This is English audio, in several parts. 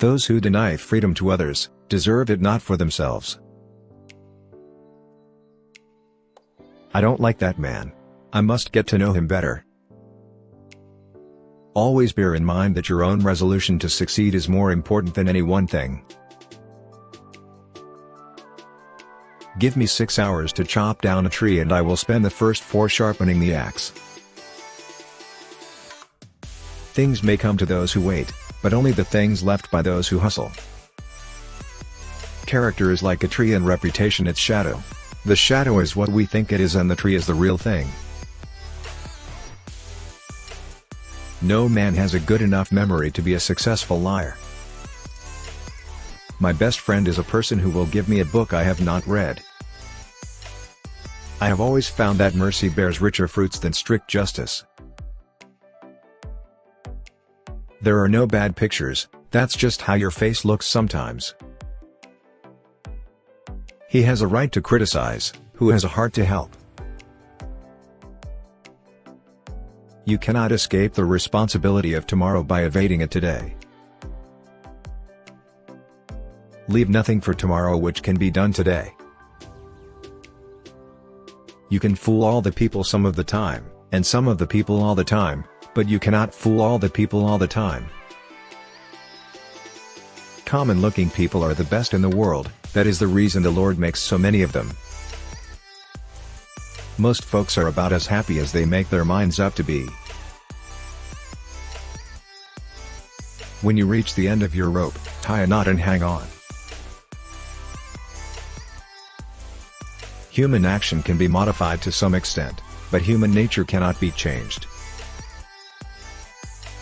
Those who deny freedom to others, deserve it not for themselves. I don't like that man. I must get to know him better. Always bear in mind that your own resolution to succeed is more important than any one thing. Give me 6 hours to chop down a tree and I will spend the first 4 sharpening the axe. Things may come to those who wait, but only the things left by those who hustle. Character is like a tree and reputation its shadow. The shadow is what we think it is and the tree is the real thing. No man has a good enough memory to be a successful liar. My best friend is a person who will give me a book I have not read. I have always found that mercy bears richer fruits than strict justice. There are no bad pictures, that's just how your face looks sometimes. He has a right to criticize, who has a heart to help. You cannot escape the responsibility of tomorrow by evading it today. Leave nothing for tomorrow which can be done today. You can fool all the people some of the time, and some of the people all the time, but you cannot fool all the people all the time. Common-looking people are the best in the world, that is the reason the Lord makes so many of them. Most folks are about as happy as they make their minds up to be. When you reach the end of your rope, tie a knot and hang on. Human action can be modified to some extent, but human nature cannot be changed.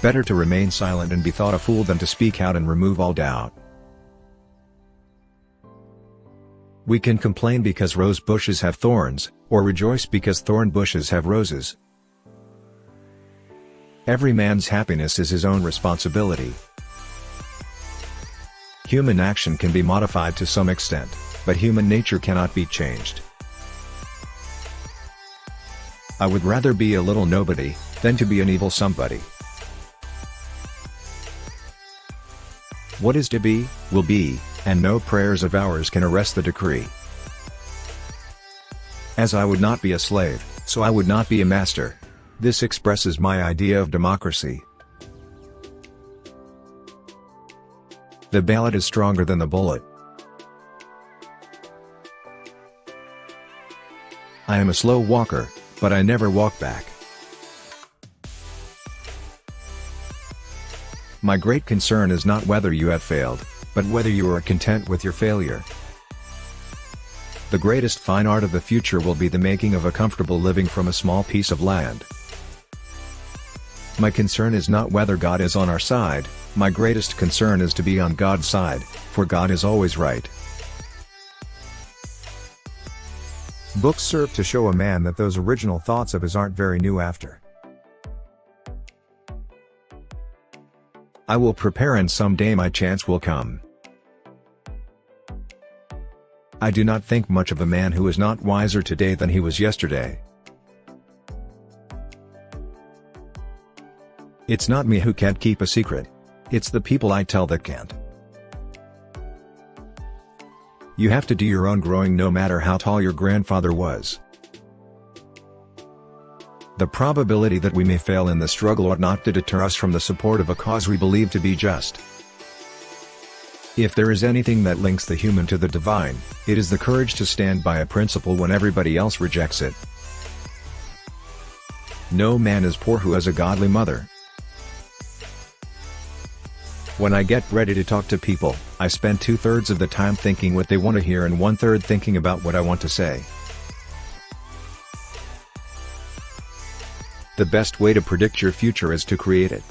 Better to remain silent and be thought a fool than to speak out and remove all doubt. We can complain because rose bushes have thorns, or rejoice because thorn bushes have roses. Every man's happiness is his own responsibility. Human action can be modified to some extent, but human nature cannot be changed. I would rather be a little nobody, than to be an evil somebody. What is to be, will be, and no prayers of ours can arrest the decree. As I would not be a slave, so I would not be a master. This expresses my idea of democracy. The ballot is stronger than the bullet. I am a slow walker, but I never walk back. My great concern is not whether you have failed, but whether you are content with your failure. The greatest fine art of the future will be the making of a comfortable living from a small piece of land. My concern is not whether God is on our side, my greatest concern is to be on God's side, for God is always right. Books serve to show a man that those original thoughts of his aren't very new after. I will prepare and someday my chance will come. I do not think much of a man who is not wiser today than he was yesterday. It's not me who can't keep a secret. It's the people I tell that can't. You have to do your own growing no matter how tall your grandfather was. The probability that we may fail in the struggle ought not to deter us from the support of a cause we believe to be just. If there is anything that links the human to the divine, it is the courage to stand by a principle when everybody else rejects it. No man is poor who has a godly mother. When I get ready to talk to people, I spend 2/3 of the time thinking what they want to hear and 1/3 thinking about what I want to say. The best way to predict your future is to create it.